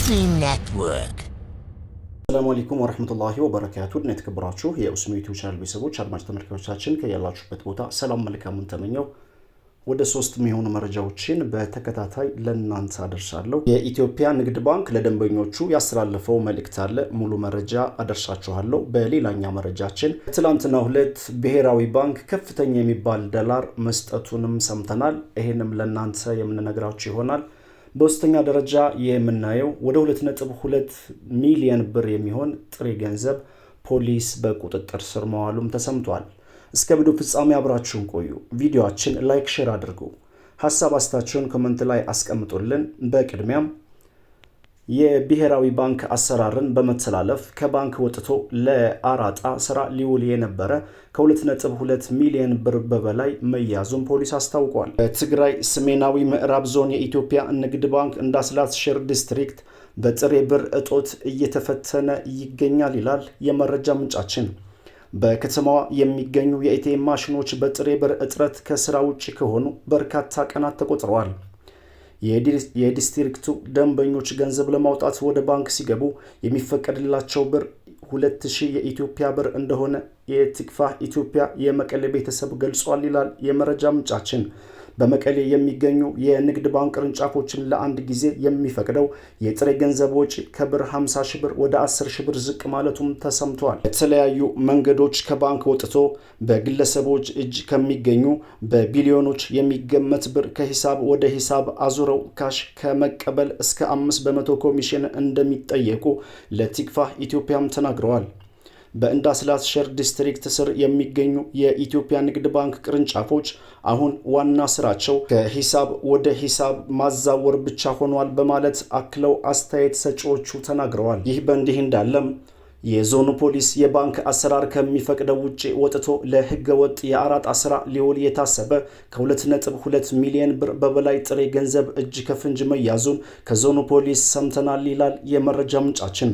Muslim Network. ሰላም አለይኩም ወራህመቱላሂ ወበረካቱ። የተከበራችሁ የኡስሚ ዩቲዩብ ቻናል ቤተሰቦች አድማጭ ተመልካቾቻችን ከያላችሁበት ቦታ ሰላም መልካሙን ተመኘው ወደ 3 የሚሆኑ መረጃዎችን በተከታታይ ለእናንተ አደርሳለሁ። የኢትዮጵያ ንግድ ባንክ ለደንበኞቹ ያስተላለፈው መልእክት አለ። ሙሉ መረጃ አደርሳችኋለሁ። በሌላኛ መረጃችን ትላንትናው ዕለት ብሔራዊ ባንክ ከፍተኛ የሚባል ዶላር መስጠቱንም ሰምተናል። ይሄንም ለእናንተ የምንነግራችሁ ይሆናል። በውስጠኛ ደረጃ የምናየው ወደ 2.2 ሚሊዮን ብር የሚሆን ጥሬ ገንዘብ ፖሊስ በቁጥጥር ስር መዋሉም ተሰምቷል። እስከ ቪዲዮ ፍጻሜ አብራችሁን ቆዩ። ቪዲዮአችን ላይክ፣ ሼር አድርጉ። ሐሳብ አስተያየታችሁን ኮሜንት ላይ አስቀምጡልን። በቅድሚያም የብሔራዊ ባንክ አሰራርን በመተላለፍ ከባንክ ወጥቶ ለአራጣ ስራ ሊውል የነበረ ከ2.2 ሚሊዮን ብር በላይ መያዙን ፖሊስ አስታውቋል። በትግራይ ሰሜናዊ ምዕራብ ዞን የኢትዮጵያ ንግድ ባንክ እንዳስላት ሼር ዲስትሪክት በጥሬ ብር እጦት እየተፈተነ ይገኛል ይላል የመረጃ ምንጫችን። በከተማዋ የሚገኙ የኤቲኤም ማሽኖች በጥሬ ብር እጥረት ከስራ ውጭ ከሆኑ በርካታ ቀናት ተቆጥረዋል። የዲስትሪክቱ ደንበኞች ገንዘብ ለማውጣት ወደ ባንክ ሲገቡ የሚፈቀድላቸው ብር 2000 የኢትዮጵያ ብር እንደሆነ የትክፋህ ኢትዮጵያ የመቀሌ ቤተሰብ ገልጿል ይላል የመረጃ ምንጫችን። በመቀሌ የሚገኙ የንግድ ባንክ ቅርንጫፎችን ለአንድ ጊዜ የሚፈቅደው የጥሬ ገንዘብ ወጪ ከብር 50 ሺህ ብር ወደ 10 ሺህ ብር ዝቅ ማለቱም ተሰምቷል። የተለያዩ መንገዶች ከባንክ ወጥቶ በግለሰቦች እጅ ከሚገኙ በቢሊዮኖች የሚገመት ብር ከሂሳብ ወደ ሂሳብ አዙረው ካሽ ከመቀበል እስከ 5% ኮሚሽን እንደሚጠየቁ ለቲክፋህ ኢትዮጵያም ተናግረዋል። በእንዳስላት ሼር ዲስትሪክት ስር የሚገኙ የኢትዮጵያ ንግድ ባንክ ቅርንጫፎች አሁን ዋና ስራቸው ከሂሳብ ወደ ሂሳብ ማዛወር ብቻ ሆኗል በማለት አክለው አስተያየት ሰጪዎቹ ተናግረዋል። ይህ በእንዲህ እንዳለም የዞኑ ፖሊስ የባንክ አሰራር ከሚፈቅደው ውጭ ወጥቶ ለህገ ወጥ የአራጣ ስራ ሊውል የታሰበ ከ2.2 ሚሊዮን ብር በላይ ጥሬ ገንዘብ እጅ ከፍንጅ መያዙን ከዞኑ ፖሊስ ሰምተናል ይላል የመረጃ ምንጫችን።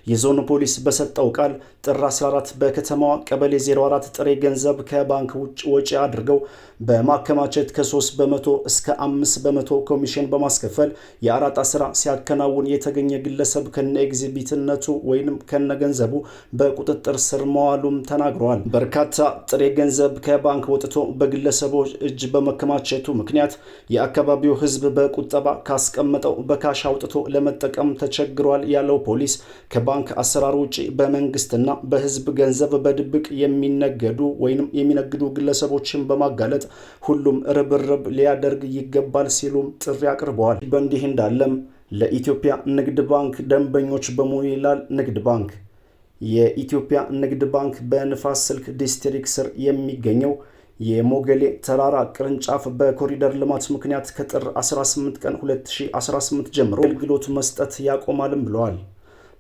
የዞኑ ፖሊስ በሰጠው ቃል ጥር 14 በከተማዋ ቀበሌ 04 ጥሬ ገንዘብ ከባንክ ውጭ ወጪ አድርገው በማከማቸት ከ3% እስከ 5% ኮሚሽን በማስከፈል የአራጣ ስራ ሲያከናውን የተገኘ ግለሰብ ከነ ኤግዚቢትነቱ ወይንም ከነ ገንዘቡ በቁጥጥር ስር መዋሉም ተናግረዋል። በርካታ ጥሬ ገንዘብ ከባንክ ወጥቶ በግለሰቦች እጅ በመከማቸቱ ምክንያት የአካባቢው ህዝብ በቁጠባ ካስቀመጠው በካሽ አውጥቶ ለመጠቀም ተቸግሯል ያለው ፖሊስ ከባንክ አሰራር ውጪ በመንግስትና በህዝብ ገንዘብ በድብቅ የሚነግዱ ግለሰቦችን በማጋለጥ ሁሉም ርብርብ ሊያደርግ ይገባል ሲሉም ጥሪ አቅርበዋል። በእንዲህ እንዳለም ለኢትዮጵያ ንግድ ባንክ ደንበኞች በሙሉ ይላል ንግድ ባንክ። የኢትዮጵያ ንግድ ባንክ በንፋስ ስልክ ዲስትሪክት ስር የሚገኘው የሞገሌ ተራራ ቅርንጫፍ በኮሪደር ልማት ምክንያት ከጥር 18 ቀን 2018 ጀምሮ አገልግሎት መስጠት ያቆማልም ብለዋል።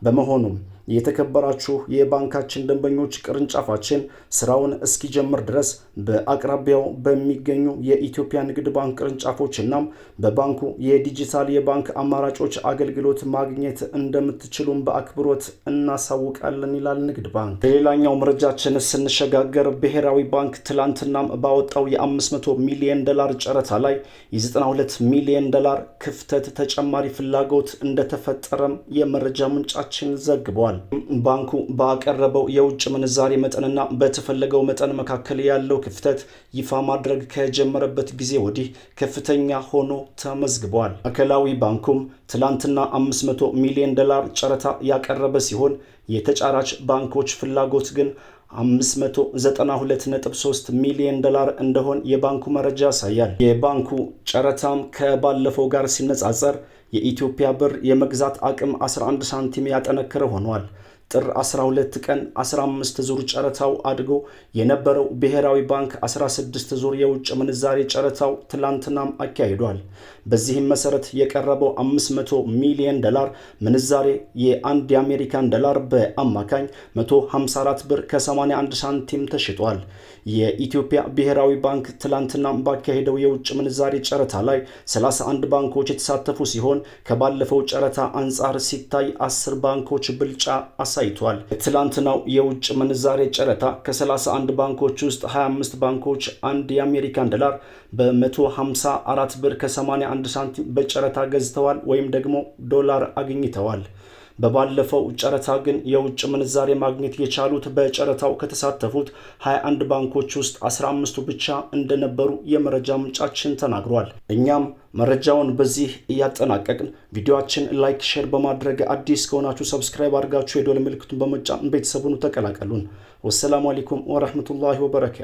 በመሆኑም የተከበራችሁ የባንካችን ደንበኞች ቅርንጫፋችን ስራውን እስኪጀምር ድረስ በአቅራቢያው በሚገኙ የኢትዮጵያ ንግድ ባንክ ቅርንጫፎችና በባንኩ የዲጂታል የባንክ አማራጮች አገልግሎት ማግኘት እንደምትችሉም በአክብሮት እናሳውቃለን ይላል ንግድ ባንክ። በሌላኛው መረጃችን ስንሸጋገር ብሔራዊ ባንክ ትላንትናም ባወጣው የ500 ሚሊዮን ዶላር ጨረታ ላይ የ92 ሚሊዮን ዶላር ክፍተት ተጨማሪ ፍላጎት እንደተፈጠረም የመረጃ ምንጫችን ዘግቧል። ባንኩ ባቀረበው የውጭ ምንዛሬ መጠንና በተፈለገው መጠን መካከል ያለው ክፍተት ይፋ ማድረግ ከጀመረበት ጊዜ ወዲህ ከፍተኛ ሆኖ ተመዝግቧል። ማዕከላዊ ባንኩም ትላንትና 500 ሚሊዮን ዶላር ጨረታ ያቀረበ ሲሆን የተጫራች ባንኮች ፍላጎት ግን 592.3 ሚሊዮን ዶላር እንደሆን የባንኩ መረጃ ያሳያል። የባንኩ ጨረታም ከባለፈው ጋር ሲነጻጸር የኢትዮጵያ ብር የመግዛት አቅም 11 ሳንቲም ያጠነከረ ሆኗል። ጥር 12 ቀን 15 ዙር ጨረታው አድጎ የነበረው ብሔራዊ ባንክ 16 ዙር የውጭ ምንዛሬ ጨረታው ትላንትናም አካሂዷል። በዚህም መሰረት የቀረበው 500 ሚሊዮን ዶላር ምንዛሬ የአንድ የአሜሪካን ዶላር በአማካኝ 154 ብር ከ81 ሳንቲም ተሽጧል። የኢትዮጵያ ብሔራዊ ባንክ ትላንትና ባካሄደው የውጭ ምንዛሬ ጨረታ ላይ 31 ባንኮች የተሳተፉ ሲሆን ከባለፈው ጨረታ አንጻር ሲታይ 10 ባንኮች ብልጫ አሳይተዋል። አሳይቷል። ትላንትናው የውጭ ምንዛሬ ጨረታ ከ31 ባንኮች ውስጥ 25 ባንኮች አንድ የአሜሪካን ዶላር በ154 ብር ከ81 ሳንቲም በጨረታ ገዝተዋል ወይም ደግሞ ዶላር አግኝተዋል። በባለፈው ጨረታ ግን የውጭ ምንዛሬ ማግኘት የቻሉት በጨረታው ከተሳተፉት 21 ባንኮች ውስጥ 15ቱ ብቻ እንደነበሩ የመረጃ ምንጫችን ተናግሯል። እኛም መረጃውን በዚህ እያጠናቀቅን ቪዲዮአችን ላይክ፣ ሼር በማድረግ አዲስ ከሆናችሁ ሰብስክራይብ አድርጋችሁ የደወል ምልክቱን በመጫን ቤተሰቡን ተቀላቀሉን። ወሰላሙ አለይኩም ወራህመቱላሂ ወበረካቱ።